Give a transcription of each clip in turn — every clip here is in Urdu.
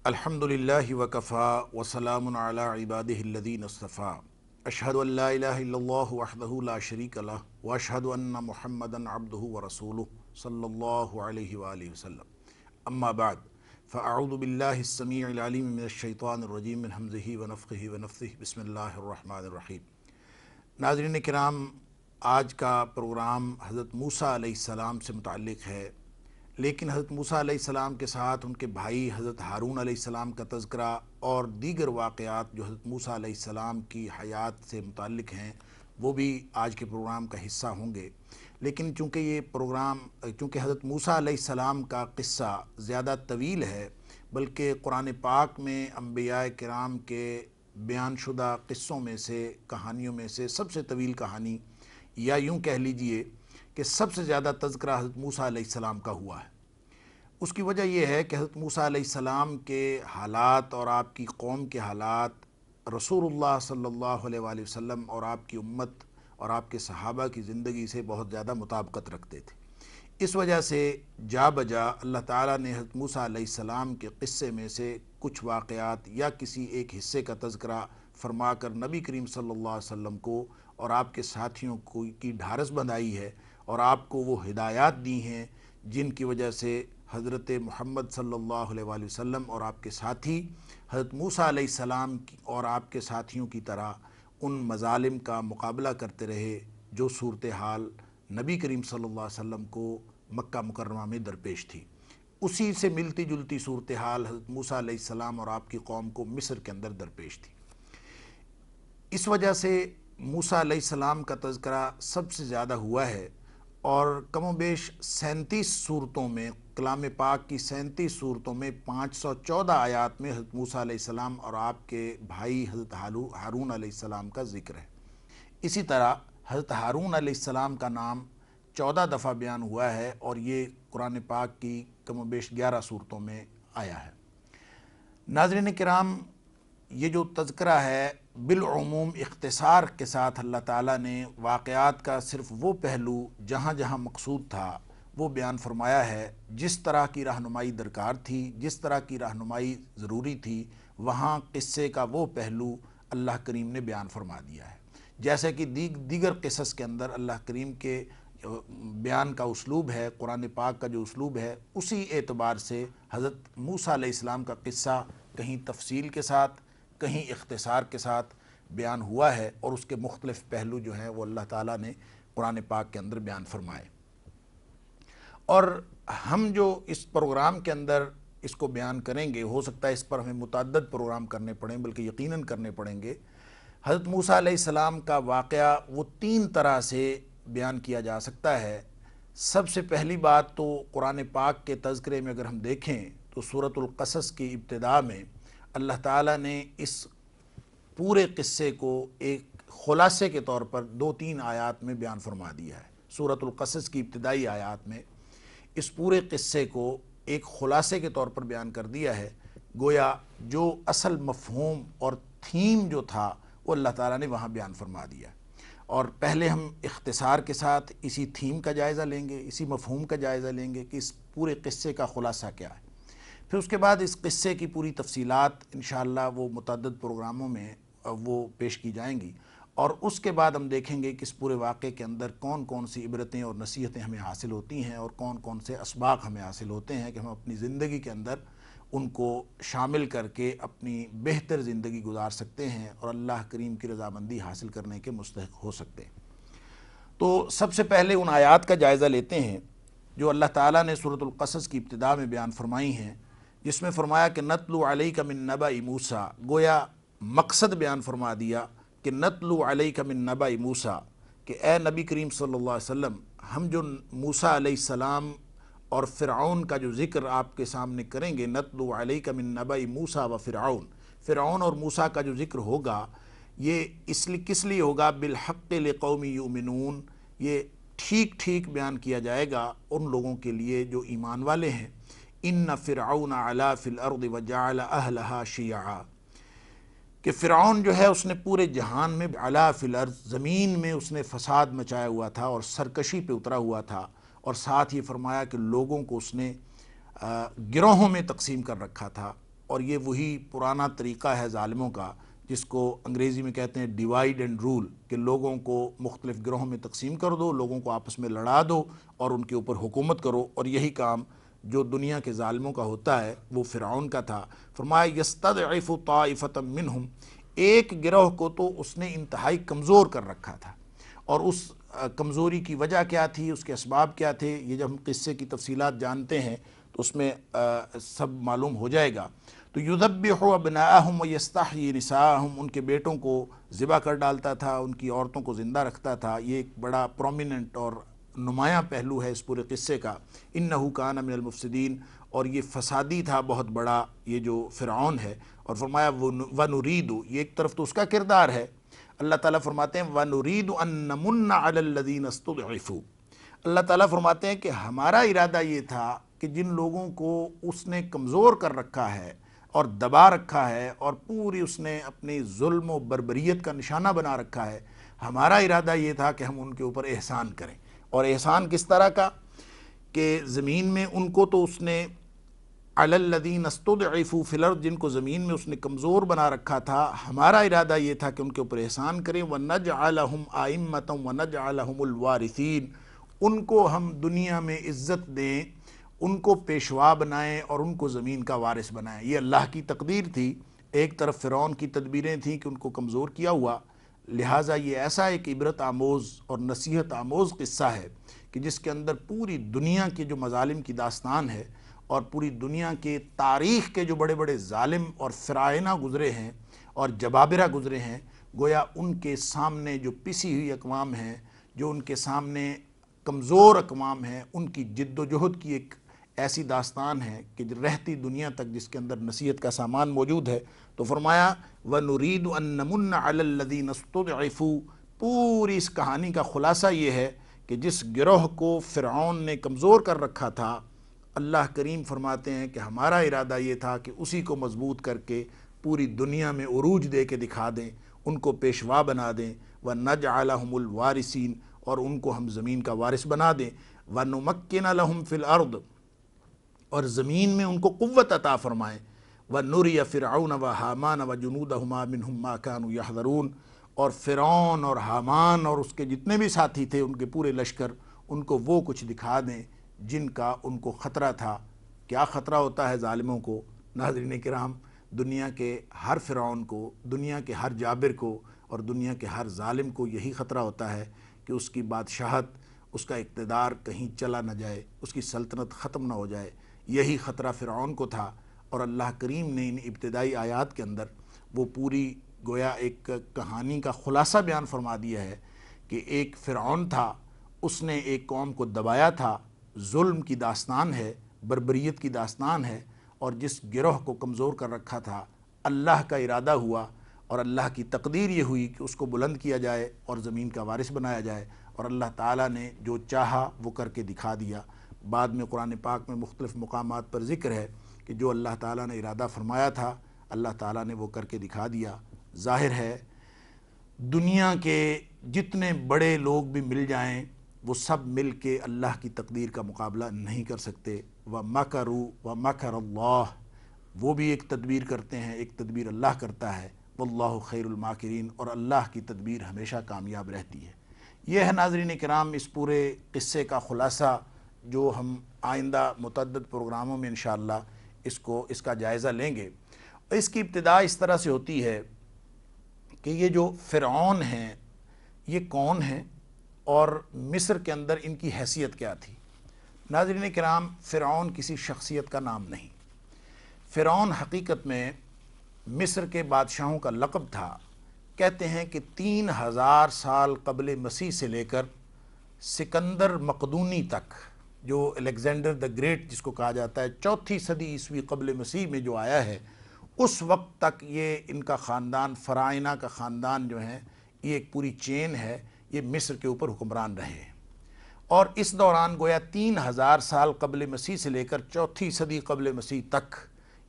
الحمدللہ وکفا وسلام علی عبادہ الذین اصطفیٰ اشہد ان لا الہ الا اللہ وحدہ لا شریک لہ واشہد ان محمدا عبدہ ورسولہ صلی اللہ علیہ وآلہ وسلم اما بعد فاعوذ باللہ السمیع العلیم من الشیطان الرجیم من ہمزہ ونفخہ ونفثہ بسم اللہ الرحمن الرحیم۔ ناظرین کرام، آج کا پروگرام حضرت موسیٰ علیہ السلام سے متعلق ہے، لیکن حضرت موسیٰ علیہ السلام کے ساتھ ان کے بھائی حضرت ہارون علیہ السلام کا تذکرہ اور دیگر واقعات جو حضرت موسیٰ علیہ السلام کی حیات سے متعلق ہیں وہ بھی آج کے پروگرام کا حصہ ہوں گے۔ لیکن چونکہ حضرت موسیٰ علیہ السلام کا قصہ زیادہ طویل ہے، بلکہ قرآن پاک میں انبیاء کرام کے بیان شدہ قصوں میں سے، کہانیوں میں سے سب سے طویل کہانی، یا یوں کہہ لیجئے کہ سب سے زیادہ تذکرہ حضرت موسیٰ علیہ السلام کا ہوا ہے۔ اس کی وجہ یہ ہے کہ حضرت موسیٰ علیہ السلام کے حالات اور آپ کی قوم کے حالات رسول اللہ صلی اللہ علیہ وآلہ وسلم اور آپ کی امت اور آپ کے صحابہ کی زندگی سے بہت زیادہ مطابقت رکھتے تھے۔ اس وجہ سے جا بجا اللہ تعالیٰ نے حضرت موسیٰ علیہ السلام کے قصے میں سے کچھ واقعات یا کسی ایک حصے کا تذکرہ فرما کر نبی کریم صلی اللہ علیہ وسلم کو اور آپ کے ساتھیوں کی ڈھارس بندھائی ہے اور آپ کو وہ ہدایات دی ہیں جن کی وجہ سے حضرت محمد صلی اللہ علیہ وآلہ وسلم اور آپ کے ساتھی حضرت موسیٰ علیہ السلام اور آپ کے ساتھیوں کی طرح ان مظالم کا مقابلہ کرتے رہے جو صورتحال نبی کریم صلی اللہ علیہ وسلم کو مکہ مکرمہ میں درپیش تھی۔ اسی سے ملتی جلتی صورتحال حضرت موسیٰ علیہ السلام اور آپ کی قوم کو مصر کے اندر درپیش تھی۔ اس وجہ سے موسیٰ علیہ السلام کا تذکرہ سب سے زیادہ ہوا ہے، اور کم و بیش 37 صورتوں میں، کلام پاک کی 37 صورتوں میں 514 آیات میں حضرت موسیٰ علیہ السلام اور آپ کے بھائی حضرت ہارون علیہ السلام کا ذکر ہے۔ اسی طرح حضرت ہارون علیہ السلام کا نام 14 دفعہ بیان ہوا ہے، اور یہ قرآن پاک کی کم و بیش 11 صورتوں میں آیا ہے۔ ناظرین کرام، یہ جو تذکرہ ہے بالعموم اختصار کے ساتھ اللہ تعالیٰ نے واقعات کا صرف وہ پہلو جہاں جہاں مقصود تھا وہ بیان فرمایا ہے۔ جس طرح کی رہنمائی درکار تھی، جس طرح کی رہنمائی ضروری تھی، وہاں قصے کا وہ پہلو اللہ کریم نے بیان فرما دیا ہے۔ جیسے کہ دیگر قصص کے اندر اللہ کریم کے بیان کا اسلوب ہے، قرآن پاک کا جو اسلوب ہے، اسی اعتبار سے حضرت موسیٰ علیہ السلام کا قصہ کہیں تفصیل کے ساتھ، کہیں اختصار کے ساتھ بیان ہوا ہے، اور اس کے مختلف پہلو جو ہیں وہ اللہ تعالیٰ نے قرآن پاک کے اندر بیان فرمائے۔ اور ہم جو اس پروگرام کے اندر اس کو بیان کریں گے، ہو سکتا ہے اس پر ہمیں متعدد پروگرام کرنے پڑیں، بلکہ یقیناً کرنے پڑیں گے۔ حضرت موسیٰ علیہ السلام کا واقعہ وہ 3 طرح سے بیان کیا جا سکتا ہے۔ سب سے پہلی بات تو قرآن پاک کے تذکرے میں اگر ہم دیکھیں تو سورۃ القصص کی ابتدا میں اللہ تعالیٰ نے اس پورے قصے کو ایک خلاصے کے طور پر 2-3 آیات میں بیان فرما دیا ہے۔ سورۃ القصص کی ابتدائی آیات میں اس پورے قصے کو ایک خلاصے کے طور پر بیان کر دیا ہے، گویا جو اصل مفہوم اور تھیم جو تھا وہ اللہ تعالیٰ نے وہاں بیان فرما دیا۔ اور پہلے ہم اختصار کے ساتھ اسی تھیم کا جائزہ لیں گے، اسی مفہوم کا جائزہ لیں گے کہ اس پورے قصے کا خلاصہ کیا ہے۔ پھر اس کے بعد اس قصے کی پوری تفصیلات انشاءاللہ وہ متعدد پروگراموں میں وہ پیش کی جائیں گی، اور اس کے بعد ہم دیکھیں گے کہ اس پورے واقعے کے اندر کون کون سی عبرتیں اور نصیحتیں ہمیں حاصل ہوتی ہیں، اور کون کون سے اسباق ہمیں حاصل ہوتے ہیں کہ ہم اپنی زندگی کے اندر ان کو شامل کر کے اپنی بہتر زندگی گزار سکتے ہیں اور اللہ کریم کی رضامندی حاصل کرنے کے مستحق ہو سکتے ہیں۔ تو سب سے پہلے ان آیات کا جائزہ لیتے ہیں جو اللہ تعالیٰ نے سورۃ القصص کی ابتدا میں بیان فرمائی ہیں، جس میں فرمایا کہ نتلو علیک من نبأ موسیٰ، گویا مقصد بیان فرما دیا کہ نتلو علیک من نبأ موسیٰ، کہ اے نبی کریم صلی اللہ علیہ وسلم، ہم جو موسیٰ علیہ السلام اور فرعون کا جو ذکر آپ کے سامنے کریں گے، نتلو علیک من نبأ موسیٰ و فرعون اور موسیٰ کا جو ذکر ہوگا، یہ کس لیے ہوگا؟ بالحق لقوم یؤمنون، یہ ٹھیک بیان کیا جائے گا ان لوگوں کے لیے جو ایمان والے ہیں۔ ان فرعون علا فی الارض وجعل اہلہا شیعا، کہ فرعون جو ہے اس نے پورے جہان میں علا فی الارض، زمین میں اس نے فساد مچایا ہوا تھا اور سرکشی پہ اترا ہوا تھا، اور ساتھ یہ فرمایا کہ لوگوں کو اس نے گروہوں میں تقسیم کر رکھا تھا، اور یہ وہی پرانا طریقہ ہے ظالموں کا جس کو انگریزی میں کہتے ہیں ڈیوائیڈ اینڈ رول، کہ لوگوں کو مختلف گروہوں میں تقسیم کر دو، لوگوں کو آپس میں لڑا دو اور ان کے اوپر حکومت کرو، اور یہی کام جو دنیا کے ظالموں کا ہوتا ہے وہ فرعون کا تھا۔ فرمایا یستضعف طائفۃ منہم، ایک گروہ کو تو اس نے انتہائی کمزور کر رکھا تھا، اور اس کمزوری کی وجہ کیا تھی، اس کے اسباب کیا تھے، یہ جب ہم قصے کی تفصیلات جانتے ہیں تو اس میں سب معلوم ہو جائے گا۔ تو یذبح ابناءہم ویستحیی نساءہم، ان کے بیٹوں کو ذبح کر ڈالتا تھا، ان کی عورتوں کو زندہ رکھتا تھا۔ یہ ایک بڑا پرومیننٹ اور نمایاں پہلو ہے اس پورے قصے کا۔ انہ کان من المفسدین، اور یہ فسادی تھا بہت بڑا یہ جو فرعون ہے۔ اور فرمایا وَنُرِيدُ، یہ ایک طرف تو اس کا کردار ہے، اللہ تعالیٰ فرماتے ہیں وَنُرِيدُ أَن نَّمُنَّ عَلَى الَّذِينَ اسْتُضْعِفُوا، اللہ تعالیٰ فرماتے ہیں کہ ہمارا ارادہ یہ تھا کہ جن لوگوں کو اس نے کمزور کر رکھا ہے اور دبا رکھا ہے اور پوری اس نے اپنی ظلم و بربریت کا نشانہ بنا رکھا ہے، ہمارا ارادہ یہ تھا کہ ہم ان کے اوپر احسان کریں۔ اور احسان کس طرح کا کہ زمین میں ان کو تو اس نے علی الذین استضعفوا فی الارض، جن کو زمین میں اس نے کمزور بنا رکھا تھا، ہمارا ارادہ یہ تھا کہ ان کے اوپر احسان کریں، وَنَجْعَلَهُمْ أَئِمَّةً وَنَجْعَلَهُمُ الْوَارِثِينَ، ان کو ہم دنیا میں عزت دیں، ان کو پیشوا بنائیں اور ان کو زمین کا وارث بنائیں۔ یہ اللہ کی تقدیر تھی۔ ایک طرف فرعون کی تدبیریں تھیں کہ ان کو کمزور کیا ہوا، لہٰذا یہ ایسا ایک عبرت آموز اور نصیحت آموز قصہ ہے کہ جس کے اندر پوری دنیا کے جو مظالم کی داستان ہے اور پوری دنیا کے تاریخ کے جو بڑے بڑے ظالم اور فرعونہ گزرے ہیں اور جبابرہ گزرے ہیں، گویا ان کے سامنے جو پسی ہوئی اقوام ہیں، جو ان کے سامنے کمزور اقوام ہیں، ان کی جد و جہد کی ایک ایسی داستان ہے کہ رہتی دنیا تک جس کے اندر نصیحت کا سامان موجود ہے۔ تو فرمایا وَنُرِيدُ أَن نَّمُنَّ عَلَى الَّذِينَ اسْتُضْعِفُوا، پوری اس کہانی کا خلاصہ یہ ہے کہ جس گروہ کو فرعون نے کمزور کر رکھا تھا، اللہ کریم فرماتے ہیں کہ ہمارا ارادہ یہ تھا کہ اسی کو مضبوط کر کے پوری دنیا میں عروج دے کے دکھا دیں، ان کو پیشوا بنا دیں، وَنَجْعَلَهُمُ الْوَارِثِينَ، اور ان کو ہم زمین کا وارث بنا دیں، وَنُمَكِّنَ لَهُمْ فِي الْأَرْضِ، اور زمین میں ان کو قوت عطا فرمائیں، وَنُرِيَ فِرْعَوْنَ وَحَامَانَ وَجُنُودَهُمَا مِنْهُمْ مَا كَانُوا يَحْذَرُونَ، اور فرعون اور حامان اور اس کے جتنے بھی ساتھی تھے، ان کے پورے لشکر، ان کو وہ کچھ دکھا دیں جن کا ان کو خطرہ تھا۔ کیا خطرہ ہوتا ہے ظالموں کو؟ ناظرین کرام، دنیا کے ہر فرعون کو، دنیا کے ہر جابر کو اور دنیا کے ہر ظالم کو یہی خطرہ ہوتا ہے کہ اس کی بادشاہت، اس کا اقتدار کہیں چلا نہ جائے، اس کی سلطنت ختم نہ ہو جائے۔ یہی خطرہ فرعون کو تھا، اور اللہ کریم نے ان ابتدائی آیات کے اندر وہ پوری گویا ایک کہانی کا خلاصہ بیان فرما دیا ہے کہ ایک فرعون تھا، اس نے ایک قوم کو دبایا تھا، ظلم کی داستان ہے، بربریت کی داستان ہے، اور جس گروہ کو کمزور کر رکھا تھا، اللہ کا ارادہ ہوا اور اللہ کی تقدیر یہ ہوئی کہ اس کو بلند کیا جائے اور زمین کا وارث بنایا جائے، اور اللہ تعالیٰ نے جو چاہا وہ کر کے دکھا دیا۔ بعد میں قرآن پاک میں مختلف مقامات پر ذکر ہے کہ جو اللہ تعالیٰ نے ارادہ فرمایا تھا، اللہ تعالیٰ نے وہ کر کے دکھا دیا۔ ظاہر ہے دنیا کے جتنے بڑے لوگ بھی مل جائیں، وہ سب مل کے اللہ کی تقدیر کا مقابلہ نہیں کر سکتے۔ وَمَكَرُوا وَمَكَرَ اللَّهُ، وہ بھی ایک تدبیر کرتے ہیں، ایک تدبیر اللہ کرتا ہے، وَاللَّهُ خَيْرُ الْمَاكِرِينَ، اور اللہ کی تدبیر ہمیشہ کامیاب رہتی ہے۔ یہ ہے ناظرین کرام اس پورے قصے کا خلاصہ، جو ہم آئندہ متعدد پروگراموں میں انشاءاللہ اس کا جائزہ لیں گے۔ اس کی ابتدا اس طرح سے ہوتی ہے کہ یہ جو فرعون ہیں یہ کون ہیں اور مصر کے اندر ان کی حیثیت کیا تھی؟ ناظرین کرام، فرعون کسی شخصیت کا نام نہیں، فرعون حقیقت میں مصر کے بادشاہوں کا لقب تھا۔ کہتے ہیں کہ 3000 سال قبل مسیح سے لے کر سکندر مقدونی تک، جو الیگزینڈر دا گریٹ جس کو کہا جاتا ہے، 4 صدی عیسوی قبل مسیح میں جو آیا ہے، اس وقت تک یہ ان کا خاندان، فراعنہ کا خاندان جو ہے، یہ ایک پوری چین ہے، یہ مصر کے اوپر حکمران رہے ہیں۔ اور اس دوران گویا 3000 سال قبل مسیح سے لے کر 4 صدی قبل مسیح تک،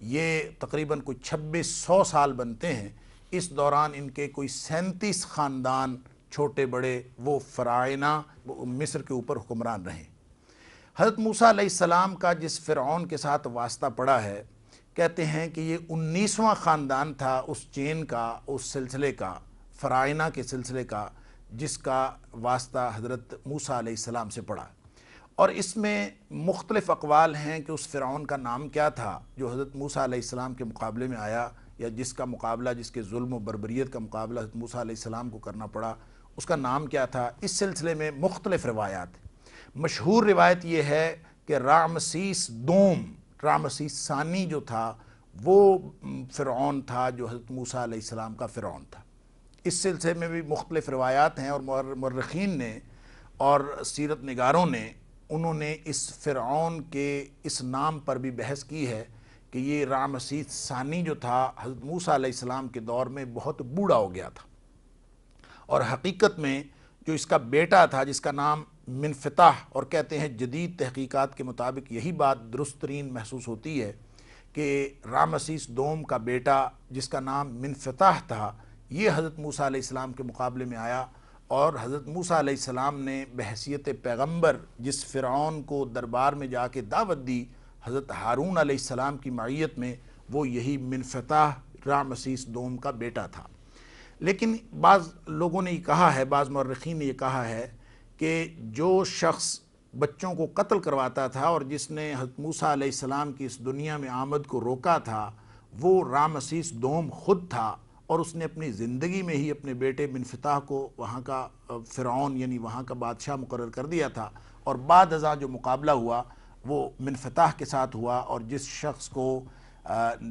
یہ تقریباً کوئی 2600 سال بنتے ہیں۔ اس دوران ان کے کوئی 37 خاندان چھوٹے بڑے وہ فراعنہ مصر کے اوپر حکمران رہے۔ حضرت موسیٰ علیہ السلام کا جس فرعون کے ساتھ واسطہ پڑا ہے، کہتے ہیں کہ یہ 19واں خاندان تھا اس چین کا، اس سلسلے کا، فرعونہ کے سلسلے کا، جس کا واسطہ حضرت موسیٰ علیہ السلام سے پڑا۔ اور اس میں مختلف اقوال ہیں کہ اس فرعون کا نام کیا تھا جو حضرت موسیٰ علیہ السلام کے مقابلے میں آیا، یا جس کا مقابلہ، جس کے ظلم و بربریت کا مقابلہ حضرت موسیٰ علیہ السلام کو کرنا پڑا، اس کا نام کیا تھا۔ اس سلسلے میں مختلف روایات ہیں۔ مشہور روایت یہ ہے کہ رامسیس دوم، رامسیس ثانی جو تھا وہ فرعون تھا جو حضرت موسیٰ علیہ السلام کا فرعون تھا۔ اس سلسلے میں بھی مختلف روایات ہیں، اور مورخین نے اور سیرت نگاروں نے انہوں نے اس فرعون کے اس نام پر بھی بحث کی ہے کہ یہ رامسیس ثانی جو تھا حضرت موسیٰ علیہ السلام کے دور میں بہت بوڑھا ہو گیا تھا، اور حقیقت میں جو اس کا بیٹا تھا جس کا نام منفتح، اور کہتے ہیں جدید تحقیقات کے مطابق یہی بات درست ترین محسوس ہوتی ہے کہ رامسیس دوم کا بیٹا جس کا نام منفتح تھا، یہ حضرت موسیٰ علیہ السلام کے مقابلے میں آیا، اور حضرت موسیٰ علیہ السلام نے بحیثیت پیغمبر جس فرعون کو دربار میں جا کے دعوت دی حضرت ہارون علیہ السلام کی معیت میں، وہ یہی منفتح رامسیس دوم کا بیٹا تھا۔ لیکن بعض لوگوں نے یہ کہا ہے، بعض مورخین نے یہ کہا ہے کہ جو شخص بچوں کو قتل کرواتا تھا اور جس نے حضرت موسیٰ علیہ السلام کی اس دنیا میں آمد کو روکا تھا، وہ رامسیس دوم خود تھا، اور اس نے اپنی زندگی میں ہی اپنے بیٹے منفتح کو وہاں کا فرعون یعنی وہاں کا بادشاہ مقرر کر دیا تھا، اور بعد ازاں جو مقابلہ ہوا وہ منفتح کے ساتھ ہوا، اور جس شخص کو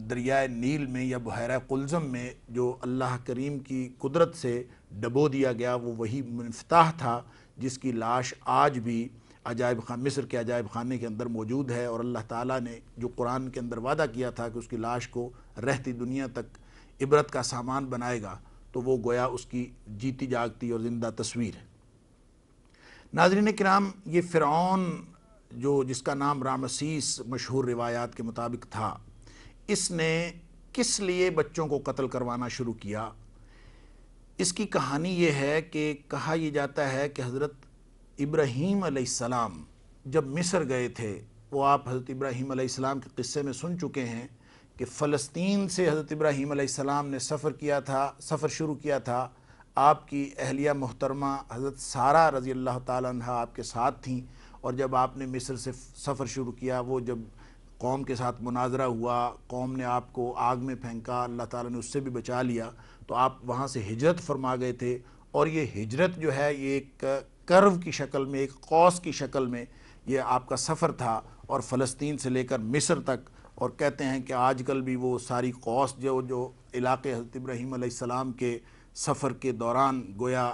دریائے نیل میں یا بحیرہ قلزم میں جو اللہ کریم کی قدرت سے ڈبو دیا گیا، وہ وہی منفتح تھا جس کی لاش آج بھی عجائب خانہ، مصر کے عجائب خانے کے اندر موجود ہے، اور اللہ تعالیٰ نے جو قرآن کے اندر وعدہ کیا تھا کہ اس کی لاش کو رہتی دنیا تک عبرت کا سامان بنائے گا، تو وہ گویا اس کی جیتی جاگتی اور زندہ تصویر ہے۔ ناظرین کرام، یہ فرعون جو جس کا نام رامسیس مشہور روایات کے مطابق تھا، اس نے کس لیے بچوں کو قتل کروانا شروع کیا؟ اس کی کہانی یہ ہے کہ کہا یہ جاتا ہے کہ حضرت ابراہیم علیہ السلام جب مصر گئے تھے، وہ آپ حضرت ابراہیم علیہ السلام کے قصے میں سن چکے ہیں کہ فلسطین سے حضرت ابراہیم علیہ السلام نے سفر شروع کیا تھا۔ آپ کی اہلیہ محترمہ حضرت سارہ رضی اللہ تعالیٰ عنہ آپ کے ساتھ تھیں، اور جب آپ نے مصر سے سفر شروع کیا، وہ جب قوم کے ساتھ مناظرہ ہوا، قوم نے آپ کو آگ میں پھینکا، اللہ تعالیٰ نے اس سے بھی بچا لیا، تو آپ وہاں سے ہجرت فرما گئے تھے، اور یہ ہجرت جو ہے یہ ایک کرو کی شکل میں، ایک قوس کی شکل میں یہ آپ کا سفر تھا، اور فلسطین سے لے کر مصر تک، اور کہتے ہیں کہ آج کل بھی وہ ساری قوس جو علاقے حضرت ابراہیم علیہ السلام کے سفر کے دوران گویا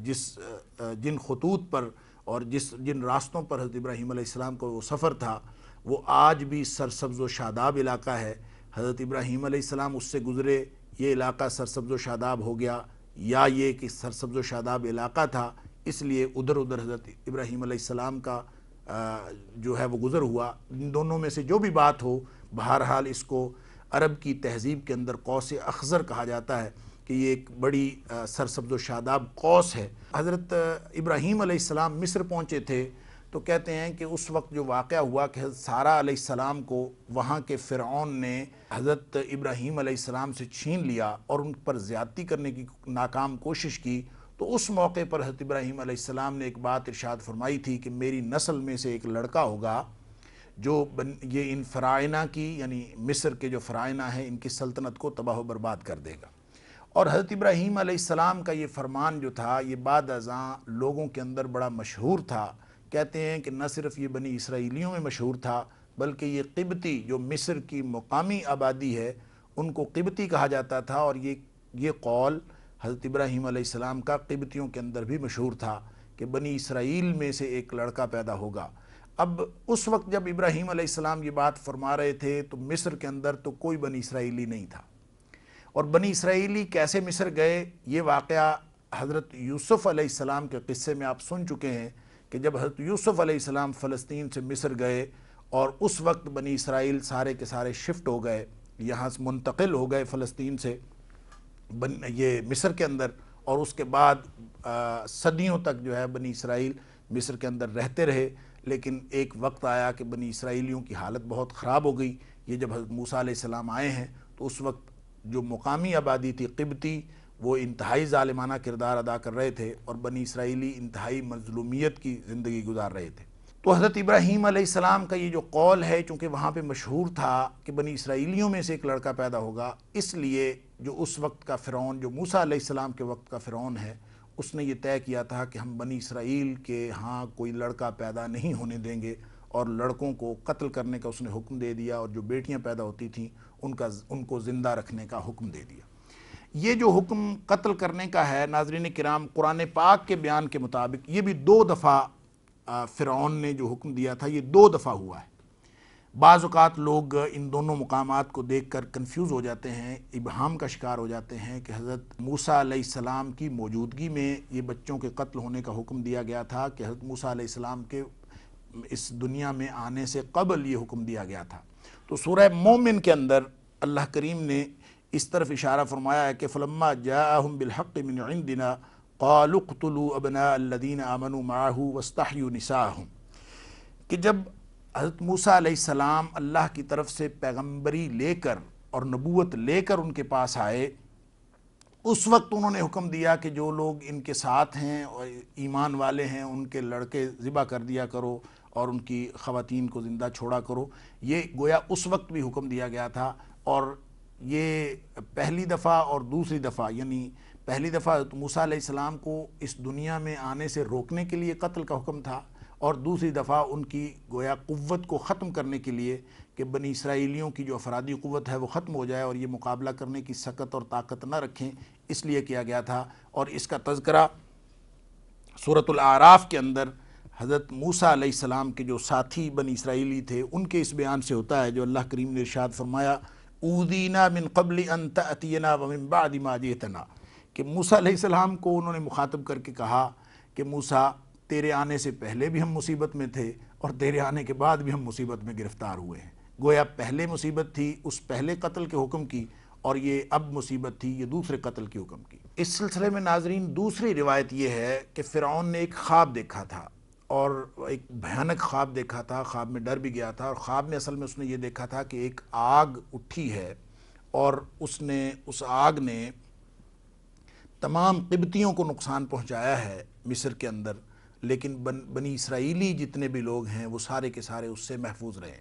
جن خطوط پر اور جن راستوں پر حضرت ابراہیم علیہ السلام کو وہ سفر تھا، وہ آج بھی سرسبز و شاداب علاقہ ہے۔ حضرت ابراہیم علیہ السلام اس سے گزرے، یہ علاقہ سرسبز و شاداب ہو گیا، یا یہ کہ سرسبز و شاداب علاقہ تھا اس لیے ادھر حضرت ابراہیم علیہ السلام کا جو ہے وہ گزر ہوا۔ ان دونوں میں سے جو بھی بات ہو، بہرحال اس کو عرب کی تہذیب کے اندر قوس اخضر کہا جاتا ہے کہ یہ ایک بڑی سرسبز و شاداب قوس ہے۔ حضرت ابراہیم علیہ السلام مصر پہنچے تھے تو کہتے ہیں کہ اس وقت جو واقعہ ہوا کہ حضرت سارہ علیہ السلام کو وہاں کے فرعون نے حضرت ابراہیم علیہ السلام سے چھین لیا اور ان پر زیادتی کرنے کی ناکام کوشش کی، تو اس موقع پر حضرت ابراہیم علیہ السلام نے ایک بات ارشاد فرمائی تھی کہ میری نسل میں سے ایک لڑکا ہوگا جو یہ ان فرعونہ کی یعنی مصر کے جو فرعونہ ہیں ان کی سلطنت کو تباہ و برباد کر دے گا۔ اور حضرت ابراہیم علیہ السلام کا یہ فرمان جو تھا یہ بعد ازاں لوگوں کے اندر بڑا مشہور تھا۔ کہتے ہیں کہ نہ صرف یہ بنی اسرائیلیوں میں مشہور تھا بلکہ یہ قبطی جو مصر کی مقامی آبادی ہے ان کو قبطی کہا جاتا تھا، اور یہ قول حضرت ابراہیم علیہ السلام کا قبطیوں کے اندر بھی مشہور تھا کہ بنی اسرائیل میں سے ایک لڑکا پیدا ہوگا۔ اب اس وقت جب ابراہیم علیہ السلام یہ بات فرما رہے تھے تو مصر کے اندر تو کوئی بنی اسرائیلی نہیں تھا، اور بنی اسرائیلی کیسے مصر گئے یہ واقعہ حضرت یوسف علیہ السلام کے قصے میں آپ سن چکے ہیں کہ جب حضرت یوسف علیہ السلام فلسطین سے مصر گئے اور اس وقت بنی اسرائیل سارے کے سارے شفٹ ہو گئے، یہاں سے منتقل ہو گئے فلسطین سے یہ مصر کے اندر، اور اس کے بعد صدیوں تک جو ہے بنی اسرائیل مصر کے اندر رہتے رہے، لیکن ایک وقت آیا کہ بنی اسرائیلیوں کی حالت بہت خراب ہو گئی یہ جب حضرت موسیٰ علیہ السلام آئے ہیں تو اس وقت جو مقامی آبادی تھی قبطی، وہ انتہائی ظالمانہ کردار ادا کر رہے تھے اور بنی اسرائیلی انتہائی مظلومیت کی زندگی گزار رہے تھے۔ تو حضرت ابراہیم علیہ السلام کا یہ جو قول ہے، چونکہ وہاں پہ مشہور تھا کہ بنی اسرائیلیوں میں سے ایک لڑکا پیدا ہوگا، اس لیے جو اس وقت کا فرعون، جو موسیٰ علیہ السلام کے وقت کا فرعون ہے، اس نے یہ طے کیا تھا کہ ہم بنی اسرائیل کے ہاں کوئی لڑکا پیدا نہیں ہونے دیں گے، اور لڑکوں کو قتل کرنے کا اس نے حکم دے دیا، اور جو بیٹیاں پیدا ہوتی تھیں ان کو زندہ رکھنے کا حکم دے دیا۔ یہ جو حکم قتل کرنے کا ہے ناظرین کرام، قرآن پاک کے بیان کے مطابق یہ بھی 2 دفعہ فرعون نے جو حکم دیا تھا، یہ 2 دفعہ ہوا ہے۔ بعض اوقات لوگ ان دونوں مقامات کو دیکھ کر کنفیوز ہو جاتے ہیں، ابہام کا شکار ہو جاتے ہیں کہ حضرت موسیٰ علیہ السلام کی موجودگی میں یہ بچوں کے قتل ہونے کا حکم دیا گیا تھا کہ حضرت موسیٰ علیہ السلام کے اس دنیا میں آنے سے قبل یہ حکم دیا گیا تھا۔ تو سورہ مومن کے اندر اللہ کریم نے اس طرف اشارہ فرمایا ہے کہ فلما جاءہم بالحق من عندنا قالوا اقتلوا ابناء الذین آمنوا معہ واستحیوا نساءہم، کہ جب حضرت موسیٰ علیہ السلام اللہ کی طرف سے پیغمبری لے کر اور نبوت لے کر ان کے پاس آئے، اس وقت انہوں نے حکم دیا کہ جو لوگ ان کے ساتھ ہیں اور ایمان والے ہیں ان کے لڑکے ذبح کر دیا کرو اور ان کی خواتین کو زندہ چھوڑا کرو۔ یہ گویا اس وقت بھی حکم دیا گیا تھا، اور یہ پہلی دفعہ اور دوسری دفعہ، یعنی پہلی دفعہ حضرت موسیٰ علیہ السلام کو اس دنیا میں آنے سے روکنے کے لیے قتل کا حکم تھا، اور دوسری دفعہ ان کی گویا قوت کو ختم کرنے کے لیے کہ بنی اسرائیلیوں کی جو افرادی قوت ہے وہ ختم ہو جائے اور یہ مقابلہ کرنے کی سکت اور طاقت نہ رکھیں، اس لیے کیا گیا تھا۔ اور اس کا تذکرہ سورۃ الاعراف کے اندر حضرت موسیٰ علیہ السلام کے جو ساتھی بنی اسرائیلی تھے ان کے اس بیان سے ہوتا ہے، جو اللہ کریم نے ارشاد فرمایا اوذینا من قبل ان تأتینا ومن بعد ما جئتنا، کہ موسیٰ علیہ السلام کو انہوں نے مخاطب کر کے کہا کہ موسیٰ، تیرے آنے سے پہلے بھی ہم مصیبت میں تھے اور تیرے آنے کے بعد بھی ہم مصیبت میں گرفتار ہوئے ہیں۔ گویا پہلے مصیبت تھی اس پہلے قتل کے حکم کی، اور یہ اب مصیبت تھی یہ دوسرے قتل کے حکم کی۔ اس سلسلے میں ناظرین دوسری روایت یہ ہے کہ فرعون نے ایک خواب دیکھا تھا، اور ایک بھیانک خواب دیکھا تھا، خواب میں ڈر بھی گیا تھا، اور خواب میں اصل میں اس نے یہ دیکھا تھا کہ ایک آگ اٹھی ہے، اور اس آگ نے تمام قبطیوں کو نقصان پہنچایا ہے مصر کے اندر، لیکن بنی اسرائیلی جتنے بھی لوگ ہیں وہ سارے کے سارے اس سے محفوظ رہے۔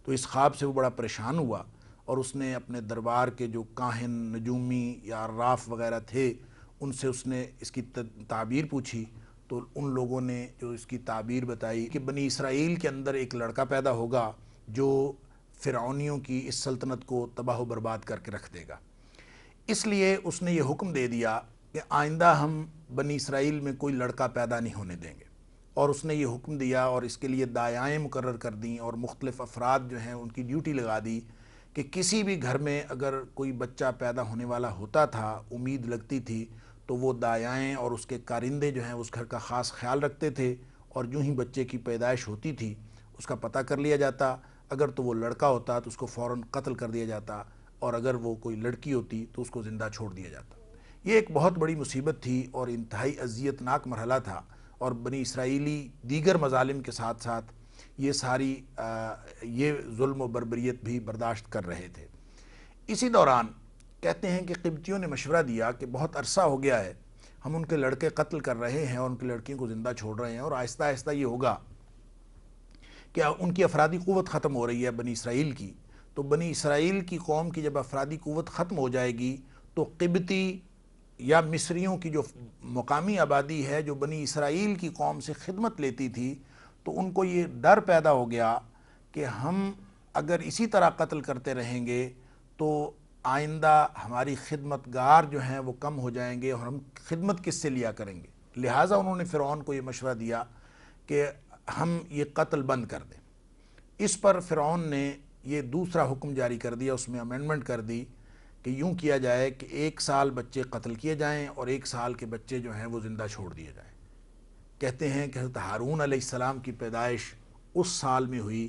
تو اس خواب سے وہ بڑا پریشان ہوا، اور اس نے اپنے دربار کے جو کاہن، نجومی یا عراف وغیرہ تھے ان سے اس نے اس کی تعبیر پوچھی، تو ان لوگوں نے جو اس کی تعبیر بتائی کہ بنی اسرائیل کے اندر ایک لڑکا پیدا ہوگا جو فرعونیوں کی اس سلطنت کو تباہ و برباد کر کے رکھ دے گا۔ اس لیے اس نے یہ حکم دے دیا کہ آئندہ ہم بنی اسرائیل میں کوئی لڑکا پیدا نہیں ہونے دیں گے، اور اس نے یہ حکم دیا اور اس کے لیے دایائیں مقرر کر دیں، اور مختلف افراد جو ہیں ان کی ڈیوٹی لگا دی کہ کسی بھی گھر میں اگر کوئی بچہ پیدا ہونے والا ہوتا تھا، امید لگتی تھی، تو وہ دایائیں اور اس کے کارندے جو ہیں اس گھر کا خاص خیال رکھتے تھے، اور جو ہی بچے کی پیدائش ہوتی تھی اس کا پتہ کر لیا جاتا، اگر تو وہ لڑکا ہوتا تو اس کو فوراً قتل کر دیا جاتا، اور اگر وہ کوئی لڑکی ہوتی تو اس کو زندہ چھوڑ دیا جاتا۔ یہ ایک بہت بڑی مصیبت تھی اور انتہائی اذیت ناک مرحلہ تھا، اور بنی اسرائیلی دیگر مظالم کے ساتھ ساتھ یہ ظلم و بربریت بھی برداشت کر رہے تھے۔ اسی دوران کہتے ہیں کہ قبطیوں نے مشورہ دیا کہ بہت عرصہ ہو گیا ہے ہم ان کے لڑکے قتل کر رہے ہیں اور ان کی لڑکیوں کو زندہ چھوڑ رہے ہیں، اور آہستہ آہستہ یہ ہوگا کہ ان کی افرادی قوت ختم ہو رہی ہے بنی اسرائیل کی، تو بنی اسرائیل کی قوم کی جب افرادی قوت ختم ہو جائے گی تو قبطی یا مصریوں کی جو مقامی آبادی ہے جو بنی اسرائیل کی قوم سے خدمت لیتی تھی، تو ان کو یہ ڈر پیدا ہو گیا کہ ہم اگر اسی طرح قتل کرتے رہیں گے تو آئندہ ہماری خدمتگار جو ہیں وہ کم ہو جائیں گے، اور ہم خدمت کس سے لیا کریں گے۔ لہٰذا انہوں نے فرعون کو یہ مشورہ دیا کہ ہم یہ قتل بند کر دیں۔ اس پر فرعون نے یہ دوسرا حکم جاری کر دیا، اس میں امینڈمنٹ کر دی کہ یوں کیا جائے کہ 1 سال بچے قتل کیے جائیں اور 1 سال کے بچے جو ہیں وہ زندہ چھوڑ دیے جائیں۔ کہتے ہیں کہ حضرت ہارون علیہ السلام کی پیدائش اس سال میں ہوئی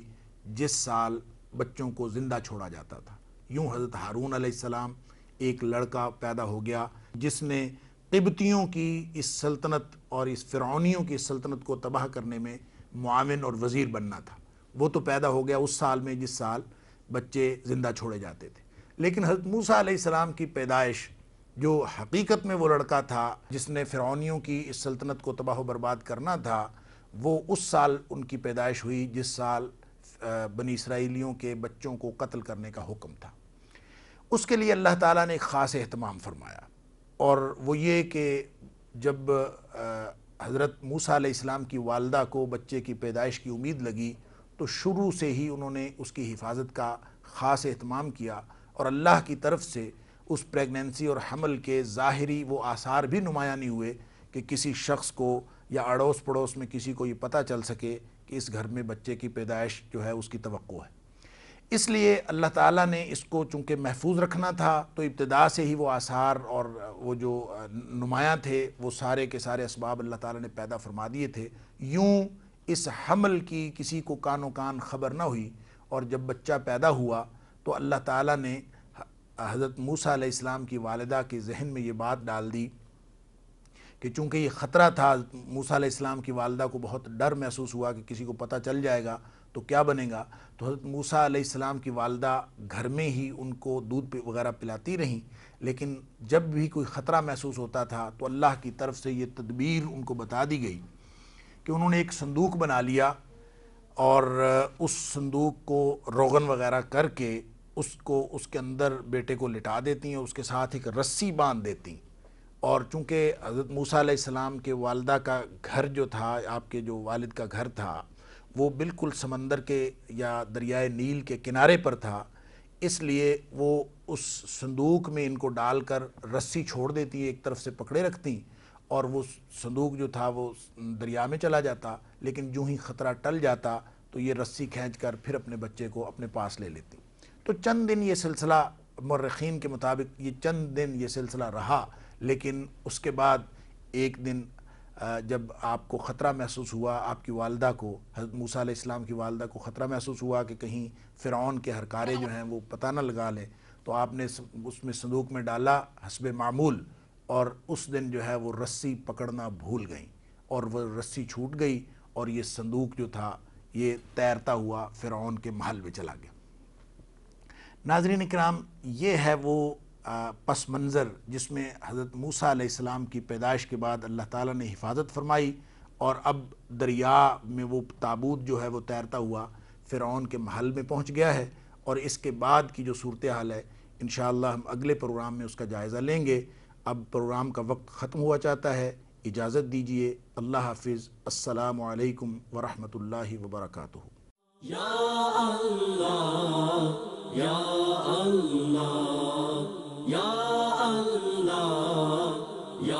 جس سال بچوں کو زندہ چھوڑا جاتا تھا۔ یوں حضرت ہارون علیہ السلام ایک لڑکا پیدا ہو گیا جس نے قبطیوں کی اس سلطنت اور اس فرعونیوں کی اس سلطنت کو تباہ کرنے میں معاون اور وزیر بننا تھا۔ وہ تو پیدا ہو گیا اس سال میں جس سال بچے زندہ چھوڑے جاتے تھے۔ لیکن حضرت موسیٰ علیہ السلام کی پیدائش، جو حقیقت میں وہ لڑکا تھا جس نے فرعونیوں کی اس سلطنت کو تباہ و برباد کرنا تھا، وہ اس سال ان کی پیدائش ہوئی جس سال بنی اسرائیلیوں کے بچوں کو قتل کرنے کا حکم تھا۔ اس کے لیے اللہ تعالیٰ نے ایک خاص اہتمام فرمایا، اور وہ یہ کہ جب حضرت موسیٰ علیہ السلام کی والدہ کو بچے کی پیدائش کی امید لگی تو شروع سے ہی انہوں نے اس کی حفاظت کا خاص اہتمام کیا، اور اللہ کی طرف سے اس پریگننسی اور حمل کے ظاہری وہ آثار بھی نمایاں نہیں ہوئے کہ کسی شخص کو یا اڑوس پڑوس میں کسی کو یہ پتہ چل سکے کہ اس گھر میں بچے کی پیدائش جو ہے اس کی توقع ہے۔ اس لیے اللہ تعالیٰ نے اس کو چونکہ محفوظ رکھنا تھا تو ابتدا سے ہی وہ آثار اور وہ جو نمایاں تھے وہ سارے کے سارے اسباب اللہ تعالیٰ نے پیدا فرما دیے تھے۔ یوں اس حمل کی کسی کو کان و کان خبر نہ ہوئی، اور جب بچہ پیدا ہوا تو اللہ تعالیٰ نے حضرت موسیٰ علیہ السلام کی والدہ کے ذہن میں یہ بات ڈال دی کہ چونکہ یہ خطرہ تھا، موسیٰ علیہ السلام کی والدہ کو بہت ڈر محسوس ہوا کہ کسی کو پتہ چل جائے گا تو کیا بنے گا، تو حضرت موسیٰ علیہ السلام کی والدہ گھر میں ہی ان کو دودھ وغیرہ پلاتی رہیں، لیکن جب بھی کوئی خطرہ محسوس ہوتا تھا تو اللہ کی طرف سے یہ تدبیر ان کو بتا دی گئی کہ انہوں نے ایک صندوق بنا لیا، اور اس صندوق کو روغن وغیرہ کر کے اس کے اندر بیٹے کو لٹا دیتی ہیں، اس کے ساتھ ایک رسی باندھ دیتی، اور چونکہ حضرت موسیٰ علیہ السلام کے والدہ کا گھر جو تھا، آپ کے جو والد کا گھر تھا، وہ بالکل سمندر کے یا دریائے نیل کے کنارے پر تھا، اس لیے وہ اس صندوق میں ان کو ڈال کر رسی چھوڑ دیتی، ایک طرف سے پکڑے رکھتی، اور وہ صندوق جو تھا وہ دریا میں چلا جاتا، لیکن جو ہی خطرہ ٹل جاتا تو یہ رسی کھینچ کر پھر اپنے بچے کو اپنے پاس لے لیتی۔ تو چند دن یہ سلسلہ، مورخین کے مطابق یہ چند دن یہ سلسلہ رہا، لیکن اس کے بعد ایک دن جب آپ کو خطرہ محسوس ہوا، آپ کی والدہ کو، حضرت موسیٰ علیہ السلام کی والدہ کو خطرہ محسوس ہوا کہ کہیں فرعون کے ہرکارے جو ہیں وہ پتہ نہ لگا لیں، تو آپ نے اس میں صندوق میں ڈالا حسب معمول، اور اس دن جو ہے وہ رسی پکڑنا بھول گئیں، اور وہ رسی چھوٹ گئی، اور یہ صندوق جو تھا یہ تیرتا ہوا فرعون کے محل میں چلا گیا۔ ناظرین کرام، یہ ہے وہ پس منظر جس میں حضرت موسیٰ علیہ السلام کی پیدائش کے بعد اللہ تعالیٰ نے حفاظت فرمائی، اور اب دریا میں وہ تابوت جو ہے وہ تیرتا ہوا فرعون کے محل میں پہنچ گیا ہے، اور اس کے بعد کی جو صورتحال ہے انشاءاللہ ہم اگلے پروگرام میں اس کا جائزہ لیں گے۔ اب پروگرام کا وقت ختم ہوا چاہتا ہے، اجازت دیجیے، اللہ حافظ، السلام علیکم ورحمۃ اللہ وبرکاتہ۔ یا اللہ یا اللہ یا اللہ یا